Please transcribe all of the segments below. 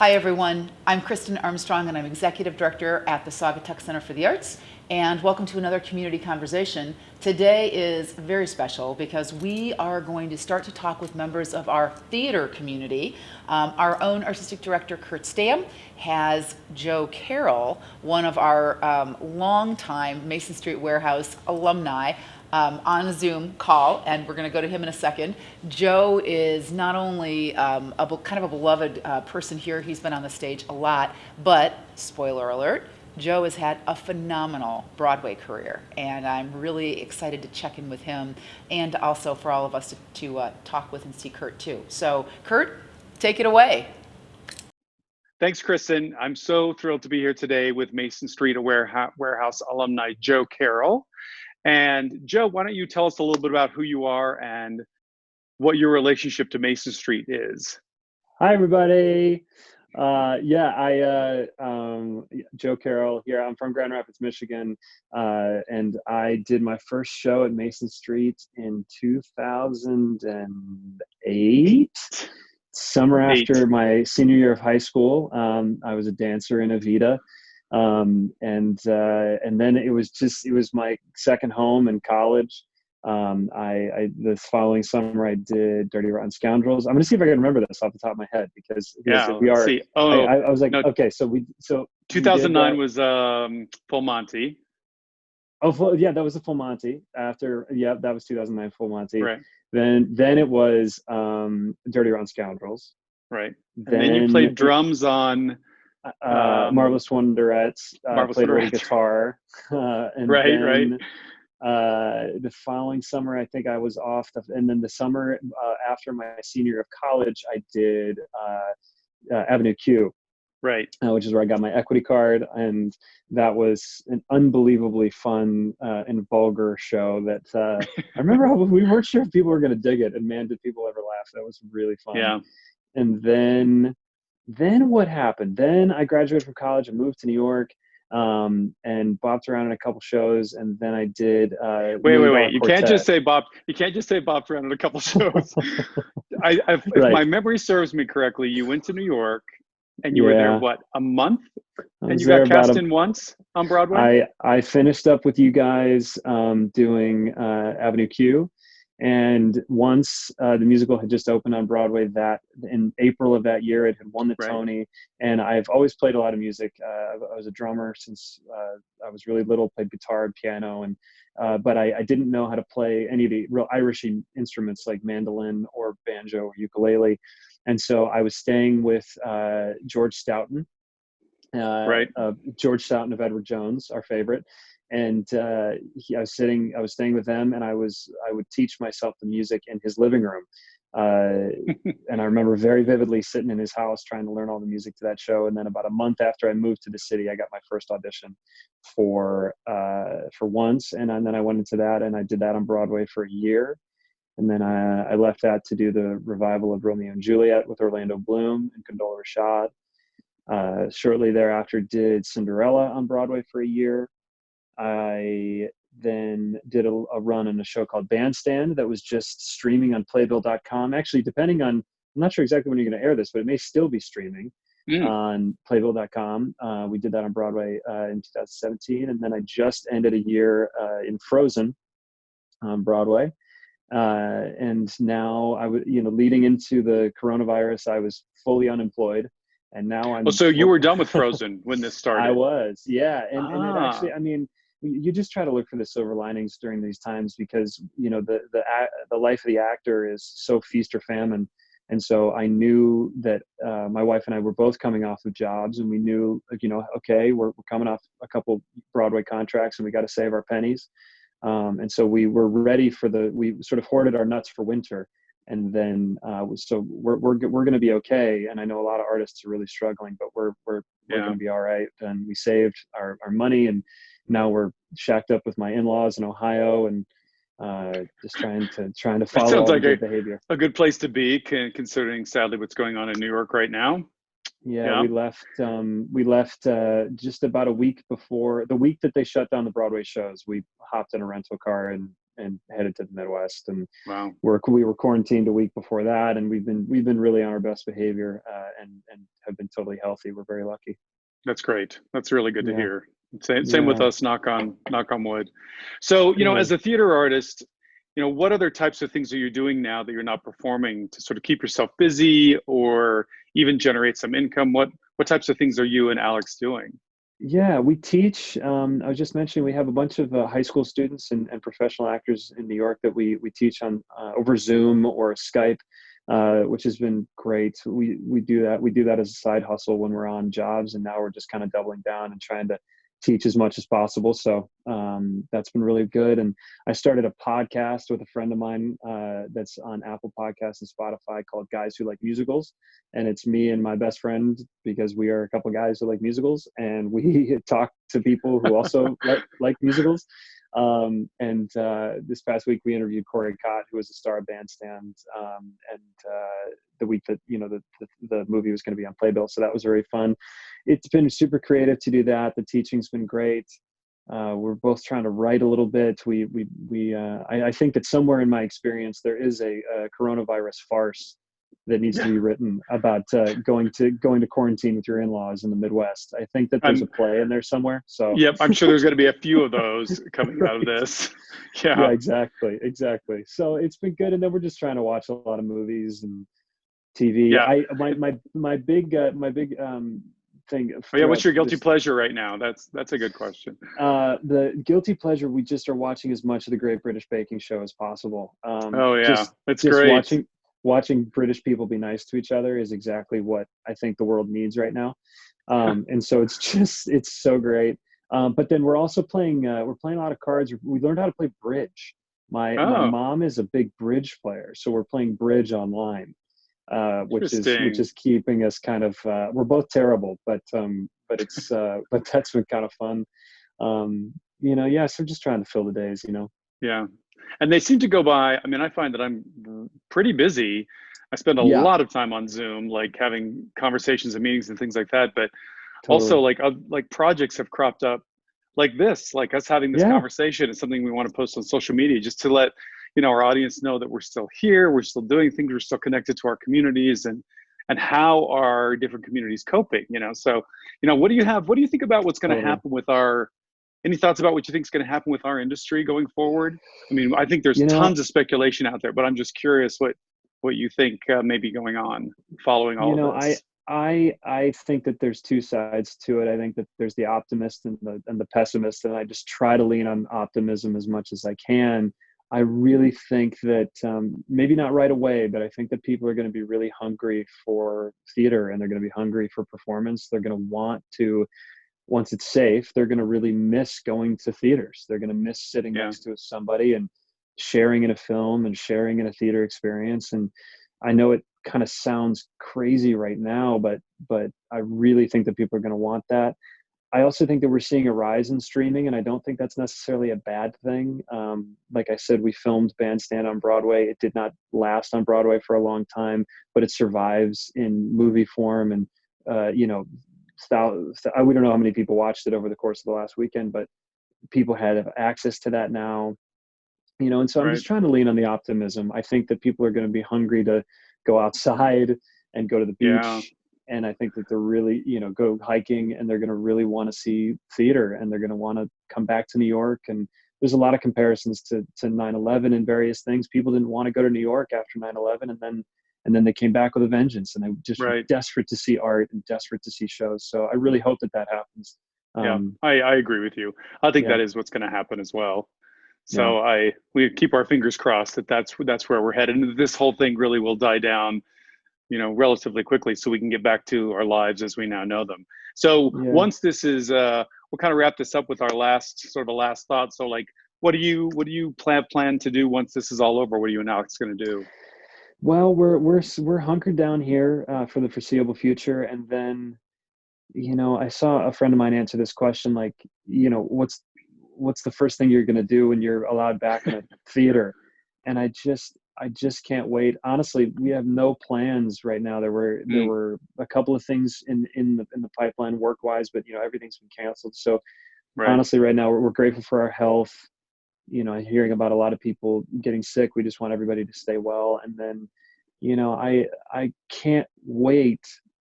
Hi everyone, I'm KRISTIN Armstrong and I'm Executive Director at the Saugatuck Center for the Arts, and welcome to another community conversation. Today is very special because we are going to start to talk with members of our theater community. Our own Artistic Director, Kurt Stamm, has Joe Carroll, one of our longtime Mason Street Warehouse alumni, on a Zoom call, and we're going to go to him in a second. Joe is not only kind of a beloved person here, he's been on the stage a lot, but, spoiler alert, Joe has had a phenomenal Broadway career, and I'm really excited to check in with him, and also for all of us to talk with and see Kurt too. So, Kurt, take it away. Thanks, Kristen. I'm so thrilled to be here today with Mason Street Warehouse alumni Joe Carroll. And Joe, why don't you tell us a little bit about who you are and what your relationship to Mason Street is? Hi, everybody. Joe Carroll here. I'm from Grand Rapids, Michigan, and I did my first show at Mason Street in 2008, summer after my senior year of high school. I was a dancer in Evita. And then it was my second home in college. The following summer I did Dirty Rotten Scoundrels. I'm gonna see if I can remember this off the top of my head because we are. See. Oh, I was like, no, okay, so 2009 was Full Monty. Oh, yeah, that was the Full Monty. That was 2009 Full Monty. Right. Then it was Dirty Rotten Scoundrels. Right. And then you played drums on. Marvelous Wonderettes, played a little guitar, the following summer I think I was off, and then the summer after my senior year of college I did Avenue Q, right, which is where I got my equity card, and that was an unbelievably fun and vulgar show that I remember how we weren't sure if people were going to dig it, and man did people ever laugh. That was really fun. Yeah. And then what happened? Then I graduated from college and moved to New York, and bopped around in a couple shows, and then I did. Wait! You can't just say bopped around in a couple shows. If my memory serves me correctly, you went to New York, and you were there a month, and you got cast in once on Broadway. I finished up with you guys doing Avenue Q. And once the musical had just opened on Broadway, that in April of that year, it had won the Tony. And I've always played a lot of music. I was a drummer since I was really little, played guitar and piano, and but I didn't know how to play any of the real Irishy instruments like mandolin or banjo or ukulele. And so I was staying with George Stoughton, George Stoughton of Edward Jones, our favorite. And I was staying with them, and I would teach myself the music in his living room. And I remember very vividly sitting in his house trying to learn all the music to that show. And then about a month after I moved to the city, I got my first audition for Once, and then I went into that, and I did that on Broadway for a year. And then I left that to do the revival of Romeo and Juliet with Orlando Bloom and Condola Rashad. Shortly thereafter, did Cinderella on Broadway for a year. I then did a run on a show called Bandstand that was just streaming on playbill.com. Actually, depending on, I'm not sure exactly when you're going to air this, but it may still be streaming on playbill.com. We did that on Broadway in 2017. And then I just ended a year in Frozen on Broadway. And now leading into the coronavirus, I was fully unemployed. And now I'm. Oh, so you were done with Frozen when this started? I was, yeah. And it actually, I mean, you just try to look for the silver linings during these times because, the life of the actor is so feast or famine. And so I knew that my wife and I were both coming off of jobs, and we knew, okay, we're coming off a couple Broadway contracts and we got to save our pennies. And so we were ready we sort of hoarded our nuts for winter. And then, so we're going to be okay. And I know a lot of artists are really struggling, but we're going to be all right. And we saved our money, and now we're shacked up with my in-laws in Ohio, and just trying to follow sounds like good behavior. A good place to be, considering sadly what's going on in New York right now. Yeah. We left just about a week before the week that they shut down the Broadway shows. We hopped in a rental car and and headed to the Midwest. And Wow. we were quarantined a week before that, and we've been really on our best behavior, and have been totally healthy. We're very lucky. That's great. That's really good to Yeah. hear. Same with Yeah. us, knock on wood. So, Good. as a theater artist, what other types of things are you doing now that you're not performing to sort of keep yourself busy or even generate some income? What types of things are you and Alex doing? Yeah, we teach. I was just mentioning we have a bunch of high school students and professional actors in New York that we teach on over Zoom or Skype, which has been great. We do that as a side hustle when we're on jobs, and now we're just kind of doubling down and trying to teach as much as possible. So that's been really good. And I started a podcast with a friend of mine that's on Apple Podcasts and Spotify called Guys Who Like Musicals. And it's me and my best friend, because we are a couple of guys who like musicals, and we talk to people who also like musicals. This past week we interviewed Corey Cott, who was a star of Bandstand, and the week that the movie was going to be on Playbill, so that was very fun. It's been super creative to do that. The teaching's been great. We're both trying to write a little bit. I think that somewhere in my experience there is a coronavirus farce that needs to be written about going to quarantine with your in-laws in the Midwest. I think that there's a play in there somewhere. So yep, I'm sure there's going to be a few of those coming out of this. Yeah, exactly. So it's been good, and then we're just trying to watch a lot of movies and TV. Yeah. My big thing. Oh, yeah, what's your guilty pleasure right now? That's a good question. The guilty pleasure, we just are watching as much of the Great British Baking Show as possible. Oh yeah, it's great. Watching British people be nice to each other is exactly what I think the world needs right now. And so it's so great. But then we're also playing a lot of cards. We learned how to play bridge. My mom is a big bridge player, so we're playing bridge online, which is keeping us kind of. We're both terrible, but that's been kind of fun. So just trying to fill the days. Yeah. And they seem to go by. I mean, I find that I'm pretty busy. I spend a lot of time on Zoom, like having conversations and meetings and things like that. But also, like projects have cropped up, like this, like us having this conversation is something we want to post on social media, just to let our audience know that we're still here, we're still doing things, we're still connected to our communities, and how are different communities coping. So what do you think about what's going to happen with our? Any thoughts about what you think is going to happen with our industry going forward? I mean, I think there's tons of speculation out there, but I'm just curious what you think may be going on following all of this. I think that there's two sides to it. I think that there's the optimist and the pessimist, and I just try to lean on optimism as much as I can. I really think that maybe not right away, but I think that people are going to be really hungry for theater, and they're going to be hungry for performance. They're going to want to. Once it's safe, they're going to really miss going to theaters. They're going to miss sitting next to somebody and sharing in a film and sharing in a theater experience. And I know it kind of sounds crazy right now, but I really think that people are going to want that. I also think that we're seeing a rise in streaming, and I don't think that's necessarily a bad thing. Like I said, we filmed Bandstand on Broadway. It did not last on Broadway for a long time, but it survives in movie form. And, we don't know how many people watched it over the course of the last weekend, but people have access to that now, and so I'm just trying to lean on the optimism. I think that people are going to be hungry to go outside and go to the beach. And I think that they're really, go hiking, and they're going to really want to see theater, and they're going to want to come back to New York. And there's a lot of comparisons to 9/11 and various things. People didn't want to go to New York after 9/11, and then they came back with a vengeance, and they were just desperate to see art and desperate to see shows. So I really hope that happens. I agree with you. I think that is what's going to happen as well. So we keep our fingers crossed that's where we're headed. And this whole thing really will die down, relatively quickly, so we can get back to our lives as we now know them. So once this is, we'll kind of wrap this up with our last thought. So like, what do you plan to do once this is all over? What are you and Alex going to do? Well, we're hunkered down here for the foreseeable future, and then, I saw a friend of mine answer this question, like, what's the first thing you're going to do when you're allowed back in a theater? And I just can't wait. Honestly, we have no plans right now. There were a couple of things in the pipeline work-wise, but everything's been canceled. So honestly, right now we're grateful for our health. hearing about a lot of people getting sick. We just want everybody to stay well. And then, I can't wait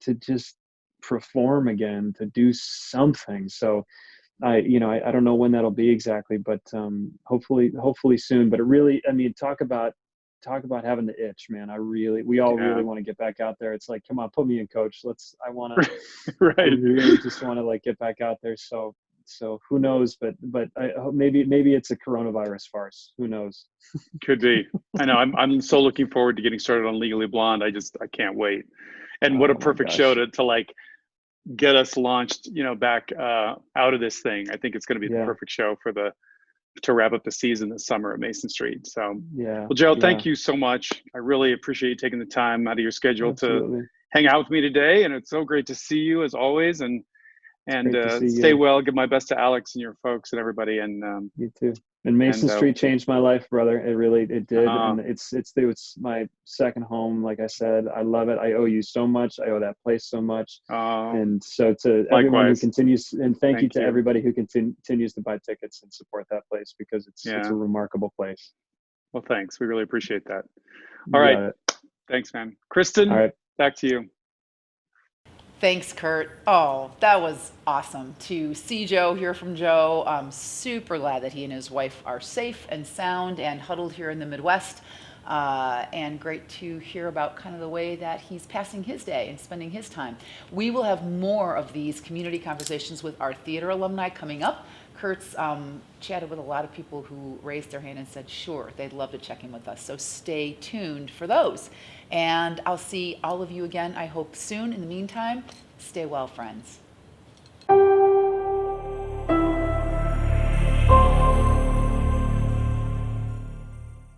to just perform again, to do something. So I don't know when that'll be exactly, but hopefully soon. But it really, I mean, talk about having the itch, man. We all really Yeah. want to get back out there. It's like, come on, put me in, coach. I Right. really just want to like get back out there. So who knows? But I hope maybe it's a coronavirus farce. Who knows? Could be. I know. I'm so looking forward to getting started on Legally Blonde. I can't wait. And what a Oh my perfect gosh. show to like get us launched, back out of this thing. I think it's going to be the Yeah. perfect show to wrap up the season this summer at Mason Street. So, Yeah. well, Joe, yeah. thank you so much. I really appreciate you taking the time out of your schedule Absolutely. to hang out with me today. And it's so great to see you as always. And Great to see stay you. well. Give my best to Alex and your folks and everybody. And You too. And Mason Street changed my life, brother. It did. And it's my second home. Like I said, I love it. I owe you so much. I owe that place so much. And so to everyone who continues, and thank you to everybody who continues to buy tickets and support that place, because it's a remarkable place. Well, thanks. We really appreciate that. All right. Thanks, man. KRISTIN, all right, back to you. Thanks, Kurt. Oh, that was awesome to see Joe, hear from Joe. I'm super glad that he and his wife are safe and sound and huddled here in the Midwest. And great to hear about kind of the way that he's passing his day and spending his time. We will have more of these community conversations with our theater alumni coming up. Kurt's chatted with a lot of people who raised their hand and said, sure, they'd love to check in with us. So stay tuned for those. And I'll see all of you again, I hope soon. In the meantime, stay well, friends.